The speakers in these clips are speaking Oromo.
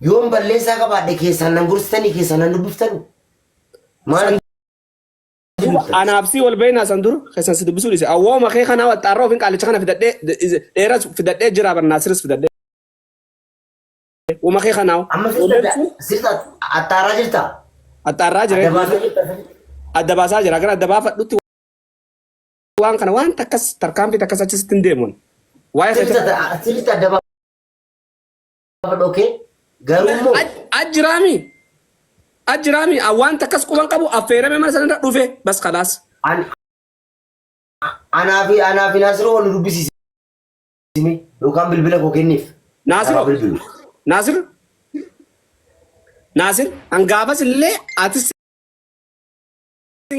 يوم بالليل ساقب بعد كيسان نقولستني كيسان نبفتن ما أنا أبسي والبين سندور خسان سدبسوا لي أول ما خي خنا وتعرف إنك على شغلنا في الدقة إيرس في الدقة جراب الناصرس في الدقة وما خي خناو أما سيرتا التراجرتا التراجر الدباسة جرا كنا الدبافة لطي وان كنا وان تكس تركام في تكس أجلس تندمون واي سيرتا الدبافة أوكي قالوا أجرامي أوان تكس كمان كابو أفيرة من مثلا رفه بس خلاص أنا في ناصر ولا ربي سيمي لو كان بالبلد وكنيف ناصر أنقابس اللي أتس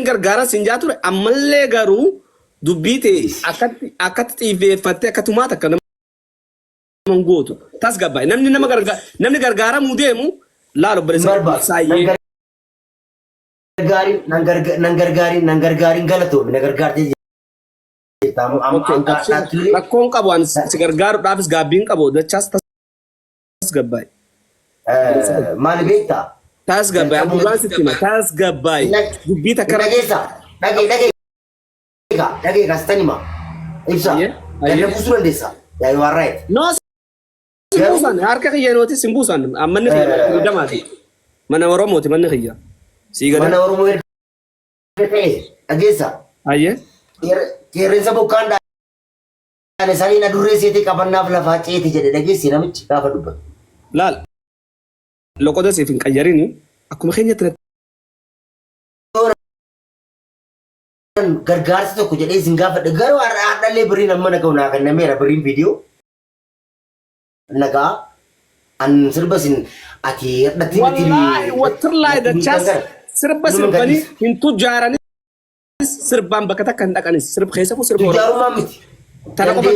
gargaara sinjaature ammallee garuu dubbite akkatti xiiffate akkatumaata akka nama gootu tas gabbaa namni gargaaramuu deemu laalo saayee nan gargaarin galatoom na gargaartee rakkoon qabu an si gargaaruudhaafis gaabbiin qabu dachaas tas gabbaa maal beektaa tas gabay abulan sitima tas gabay dubita kara dage kastanima ibsa ya busuran desa ya you are right no simbusan harka khiyanoti simbusan amman khiya damati mana oromoti man khiya sigada mana oromo agesa aye kerensa bukanda ane salina durreseti kabannaaf lafa ceeti jedhe dagesi namichi gaafa dubba lal lokoda sifin qayarini akuma khenya tret gargaarsa tokko jedhee singafa garuu haadhalee biriin amma nagaw naa kan nameera biriin viidiyoo nagaa an sirbasin ati hadhatti wallahi wallahi da chas sirbasin bani hintu jarani sirban bakata kan dakanis sirb khaysa fu sirb jaruma miti tana ko be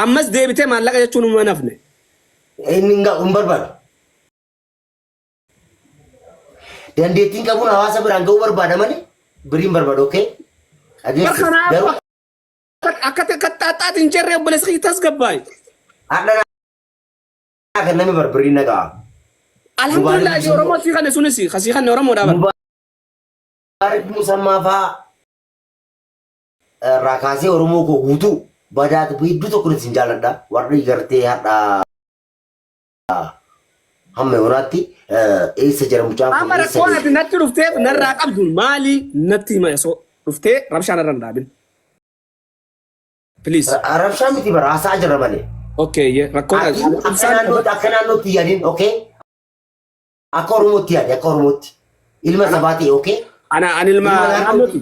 ammas debite mallaqa jechuun uma nafne eninga umbarbar dandeettiin qabuun hawaasa biraan ga'uu barbaada malee biriin barbaada okay garuu akka kattaatiin jirree obboleessa xiitas gabbaay adana kan namni barbiriin nagaa alhamdulillah oromoo fi kan sunis khasi kan oromoo daba mubarak musammaa faa raakaasee oromoo ko guutuu badaat bidduu tokko sin jaaladha warri gartee hadha hamme waraatti eessa jira mucaan kun amara koonati natti dhuftee narraa qabdu maali natti hima so dhuftee rabshaan irra ndaabin please rabshaan miti bara haasaa jira malee okay rakkoon akka naannootti yaadin okay akka oromootti yaadi akka oromootti ilma sabaatii okay ana ilma naannootti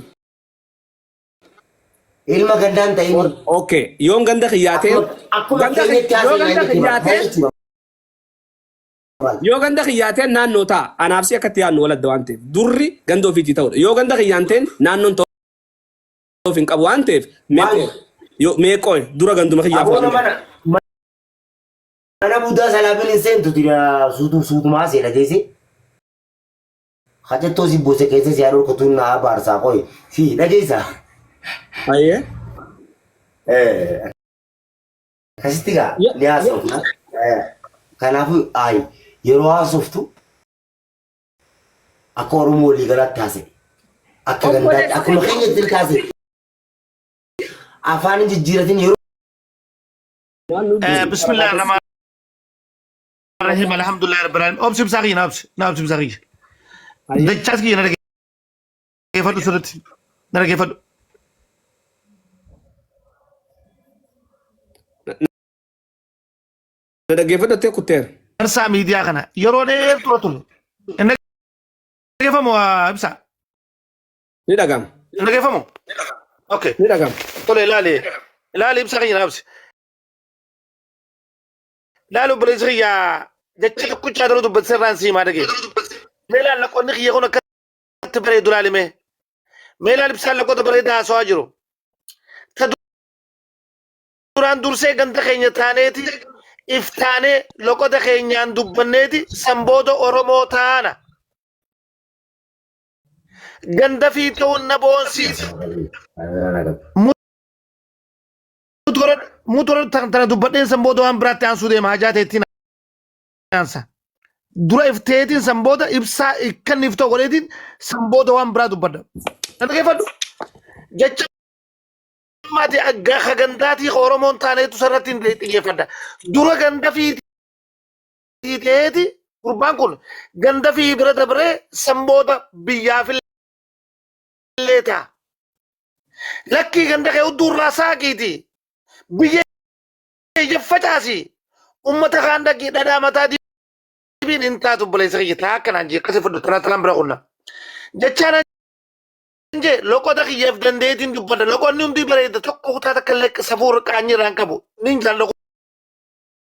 ilma gandaan ta'in okay yoon ganda khiyaate yoo ganda khiyaate naannoo taa anaafsi akkatti yaannu waladda waan ta'eef durri ganda ofiitii ta'udha yoo ganda khiyyaanteen naannoon ta'uuf hin qabu waan ta'eef meeqoo dura ganduma khiyyaaf mana budaa salaabin hin seentu suutumaa seedha keessa hajjattoo si boose keessa si yaaduu kutuun naa baarsaa qoy si dhageessa aye kasistiga ni haasofna kanaafuu ay yeroo haasoftu akka oromoo walii galatti haase akka gandaatti akkuma keenyatti kaase afaan jijjiiratin yeroo بسم الله الرحمن الرحيم الحمد لله رب العالمين أبشر بساقي نابش بساقي دجاج كي نرجع كيف هذا سرت نرجع كيف نرجع كيف ده كتير نرسى ميديا كنا يرونه تروتون نرجع كيف مو بسا نرجع نرجع كيف مو أوكي نرجع طلع لا لي بساقي نابش لا لو بريزيا جتشي كوتش هذا لو بتسران سي ما دقي ميلا لكون نخي يكون كتبري دولالي مي ميلا لبسال لكو تبري دا سواجرو تدوران دورسي غند خينيا تانيتي افتاني لكو تخينيان دبنيتي سمبودو اورومو تانا غند في تون نبون سيت mutora tana dubbadheen san booda waan biraatti aansuu deema hajaa teettiin aansa. Dura ifteetiin san booda ibsaa kan iftoo godheetiin san booda waan biraa dubbadha. Kan dhaggeeffadhu jecha maati aggaa gandaatii Oromoon taaneetu sarratti hin xiyyeeffadha. Dura ganda fiiteeti gurbaan kun ganda fi bira dabree san booda biyyaafillee ta'a. Lakkii ganda kee udduurraa saaqiiti. Biyya faccaasi. Ummata kaan dhaqii dhadhaa mataa dibiin hin taatu buleessa kiyya taa akkanaan jee akkasii fudhu tanaa bira qunna. Jechaan je loqoda kiyyaaf dandeetiin dubbata loqonni hundi bareeda tokko kutaa takka illee safuu qaanyirraan qabu nin jaallu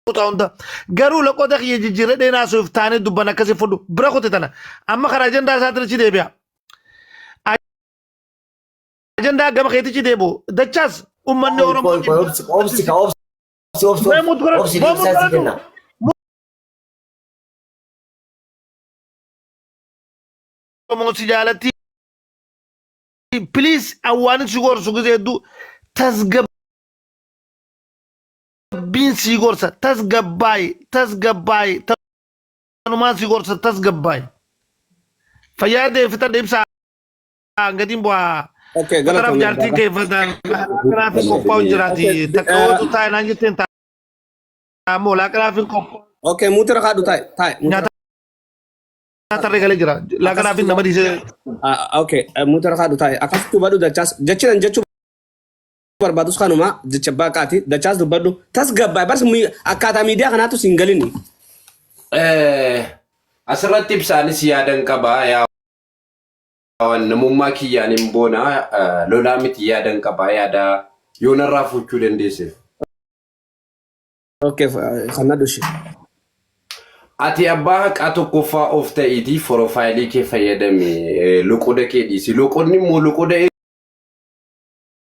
kutaa hunda garuu loqoda kiyya jijjiiree dheenaasuuf taanee dubban akkasii fudhu bira kute tana amma karaa ajandaa isaatti achi deebi'a. Ajandaa gama keetichi deebi'u dachaas ummanni Oromoo. Oromoo si jaalatti. Please awwaan si gorsu gisee hedduu tasgabbiin si gorsa tasgabbaayi tanumaan si gorsa tasgabbaayi fayyaadee fitadha ibsaa gatiin bu'aa kanaaf jaartiin keeffatan kanaaf hin qophaa'u jiraati takka ootu taa'e naan jetteen taa'ammoo laaqanaaf hin qophaa'u. Okay, muutira kaadhu taa'e. Tarree galee jira. Laaqanaaf hin nama dhiisee. Okay, muutira kaadhu taa'e. Akkasitti hubadhu dachaas jechinan jechuu barbaadus kanuma jecha baaqaati dachaas dubbadhu tasgabbaa'e barsi akkaataa miidiyaa kanaatu siin galini. Asirratti ibsaanis yaadan qabaa yaa namummaa kiyyaan hin boona lolaa miti yaadan qabaa yaada yoonarraa fuchuu dandeesseef. Okay, kana dushi. Ati abbaa haqaa tokkoffaa of ta'iitii forofaayilii kee fayyadame loqoda kee dhiisi. Loqonni immoo loqoda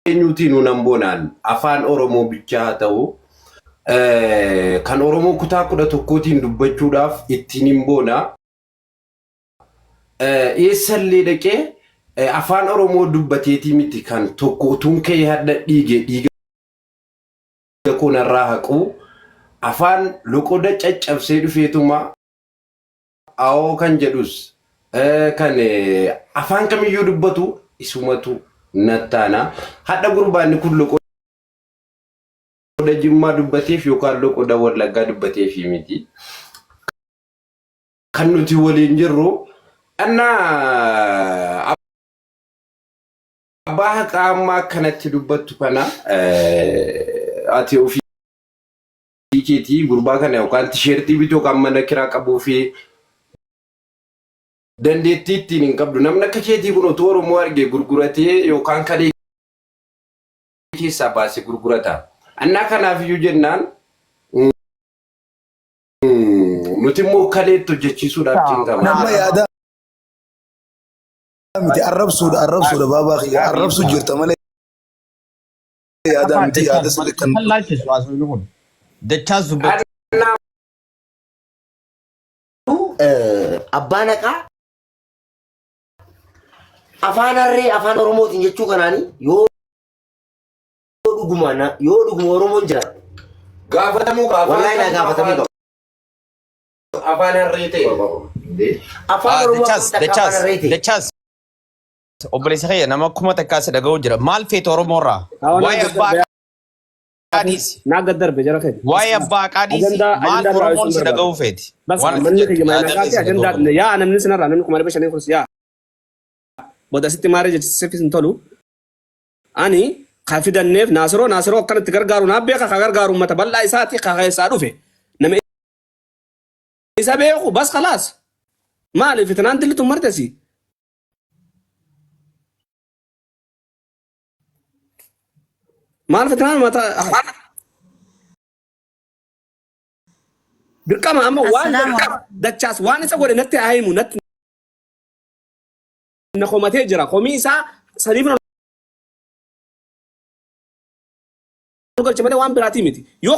eenyuutiin nuun boonaan afaan Oromoo bichaa haa ta'u kan Oromoo kutaa 11tiin dubbachuudhaaf ittiin hin boona. Eessallee dhaqee afaan Oromoo dubbateetii miti kan tokko utuun kee hadda dhiiga kunarraa haquu. Afaan loqoda caccabsee dhufeetuma awoo kan jedhus kan afaan kamiyyuu dubbatu isumatu nattaana hadda gurbaanni kun loqoda Jimmaa dubbateef yookaan loqoda Wallaggaa dubbateef miti kan nuti waliin jirru annaa abbaa haqaa ammaa kanatti dubbattu kana ati ofii kiti gurbaa kana yookaan tisheertii bitoo kan mana kiraa qabuu fi dandeettii ittiin hin qabdu namni akka keetii kun otoo Oromoo argee gurguratee yookaan kadhee keessaa baasee gurgurata. Annaa kanaaf iyyuu jennaan nuti immoo kaleetti hojjechiisuudhaaf cinqama. Nama yaada miti arrabsuudha baabaa kiyya arrabsu jirta malee yaada miti yaada sirrii kan laalchisu asuma kun. Dachaas dubbatu. Abbaan haqaa afaan harree afaan Oromootiin jechuu kanaani yoo dhuguma Oromoon jira. Gaafatamuu Wallahi na gaafatamuu qaba. afaan harree ta'e. Afaan Oromoo afaan harree ta'e. Dachaas. Obboleessa kee nama kuma takkaas dhaga'uu jira. Maal feetu Oromoorraa? Waa'ee abbaa qaadhiisi. Naga darbe jara kee. Waa'ee abbaa qaadhiisi. Maal Oromoon si dhaga'uu feeti? Bas manni kiyya maayinaaqaati ajandaa yaa namni sinarraa namni kuma dhibba shanii kursi yaa. Booda asitti maaree jechisiifis hin tolu. Ani kafidanneef naasiroo akkanatti gargaaru naa beeka ka gargaaru uummata bal'aa isaati ka keessaa dhufe. Nama isa beeku bas khalaas. Maaliif itinaan dillitu martesi? Maal fitnaan mata dirqama amma waan dachaas waan isa godhe natti haayimu natti na komatee jira komii isaa sadiif na galche malee waan biraatii miti yoo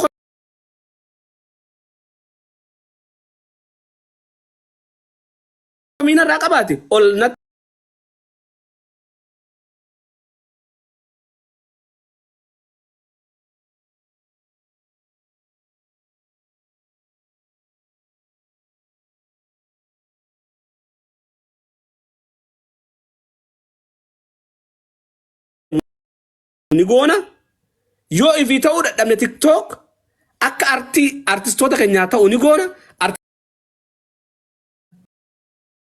komiin irraa qabaate ol natti ni goona yoo ifi ta'uu dadhabne TikTok akka artistoota keenyaa ta'uu ni goona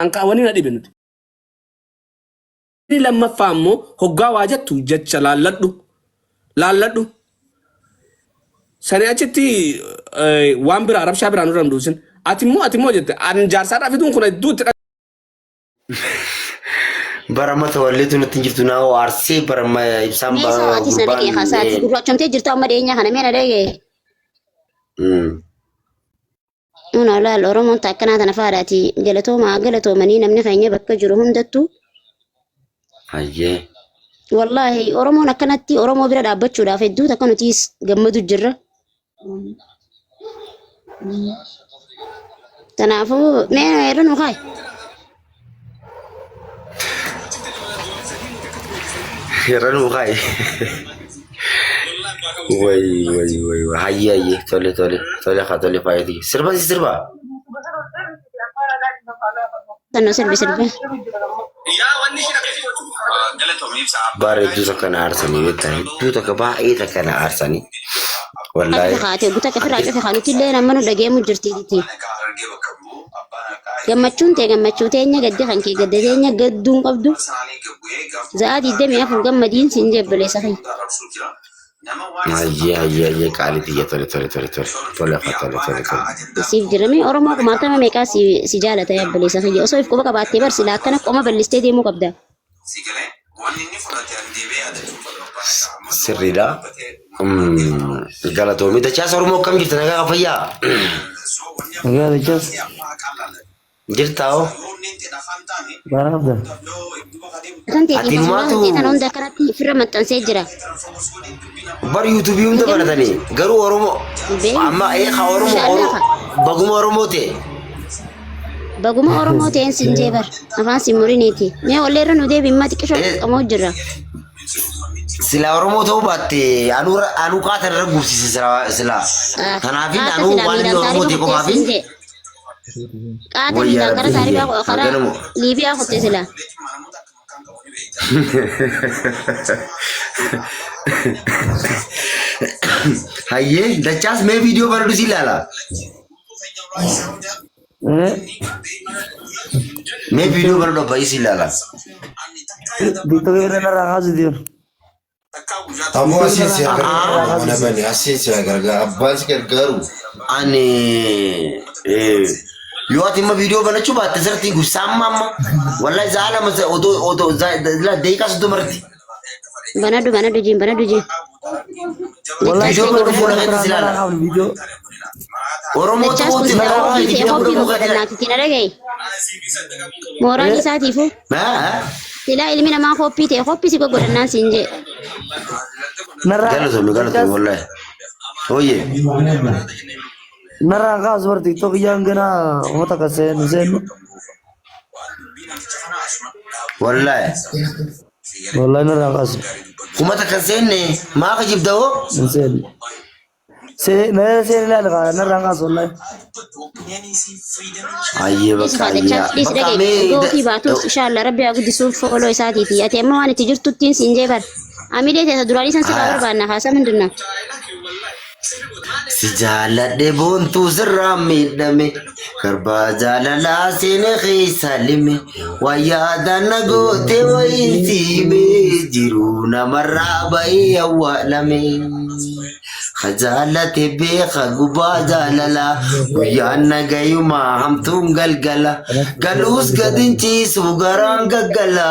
ankaawanii na dhibe nuti ni lammaffaa ammoo hoggaa waa jettu jecha laalladhu sani achitti waan biraa rabshaa biraa nurra mduusin ati immoo jette an jaarsaadhaa fiduun kun hedduutti barama tawallitu nuti jirtu naa arsee barama ibsaan Meeshaa ati sana dhaqee haasaati gurraachamtee jirtu amma dhiyeenyaa kana meena dhaqee. Una laal Oromoon takkanaa tana faadhaati galatoomanii namni keenya bakka jiru hundattuu. Hayyee. Wallaahi Oromoon akkanatti Oromoo bira dhaabbachuudhaaf hedduu takka nutiis gammadu jirra. Kanaafuu meena irra nu kaayi. Ranu kai. Wai. Haye. Tole faidi. Serba. Tano serba. Bare tu sakana arsani betai. Tu takaba takana arsani. Wallahi. Ati buta kafira aja kanu tille namanu dage mu jirti diti. Gammachuu teenya gadde kan kee gadde teenya gadduun qabdu. Zaadi demi afur gammadiin siin jebbale sahi. Haye kaaliti ya tole. Siif jirame Oromoo kumaatama meeqaa si jaalata yabbale sahi. Osoo if quba qabaattee bar silaa akkana qoma ballistee deemuu qabda. Sirriidha. Galatoomi dachaas Oromoo kam jirta nagaa fayyaa. Nagaa dachaas. Jirtaao. Baarabda. Kan teetii kan hunda kanatti firra maxxansee jira. Bar YouTube hunda baratanii garuu Oromoo amma Oromoo baguma Oromoo ta'e. Baguma Oromoo ta'een siin jeebar afaan siin muriniiti. Mee olleerra nu deebi himma xiqqishoo qamoo jirra. Sila Oromoo ta'uu baatte anuu qaatan irra gubsise sila. Kanaafin anuu waan inni Oromoo ta'e qofaafin. Qaatan kan kara taariifaa karaa Liibiyaa kutte sila. Hayyee dachaas mee viidiyoo bareedu si ilaala. Mee viidiyoo bareedu abbaayii si ilaala. Dito kira narakasu dia. Ammoo asiin si gargaaru abbaan si gargaaru. Ani yoo ati immoo viidiyoo banachuu baatte sirriitti gubsaamma amma wallahi zaalama odoo deeqaa soddomarti. Banadu jiin. Viidiyoo bareedu fuula keessa si ilaala. Oromoo ta'uutti Mooraan isaatiifu silaa ilmi namaa koppii ta'e koppisi goggodhannaan siin jee. Galatoomi wallahi. Oye. Narakasu bar TikTok yang gana mota kasen. Wallahi. Wallahi narakasu. Kumata kasenne maa ka jibdao? Sen. Sen la narakasu wallahi. Hayyee bakka hayyaa. Gootii baatus inshallah rabbi haa guddisuuf foloo isaatiiti. Ati amma waan itti jirtuttiin siin jee bar. Amilee teessa duraanii san sirraa barbaanna haasaa mindinna. Si jaaladhe boontuu sirraa miidhame garbaa jaalalaa seene keessa lime wayyaadhaan na goote wayiin siime jiruu namarraa bahee awwaalame. Jaalate beeka gubaa jaalalaa guyyaan nagayumaa hamtuun galgala galuus gadin ciisu garaan gaggala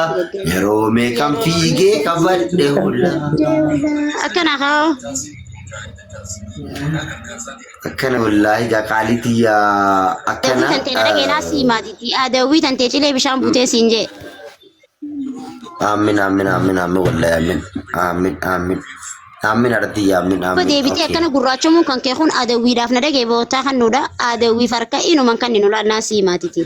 yeroo meeqan fiigee qabadhe hula. Akkana haa. Akkana wallahi gaa qaalitii akkana. Tantee dhagee laasii maatiitti adawwii tantee cilee bishaan buutee siin jee. Amin wallahi amin. Amin arti amin. Deebitee akkana gurraachamuun kan kee kun adawwiidhaaf na dhagee bootaa kan nuudha adawwii farka inuman kan ninu laannaa sii maatiitti.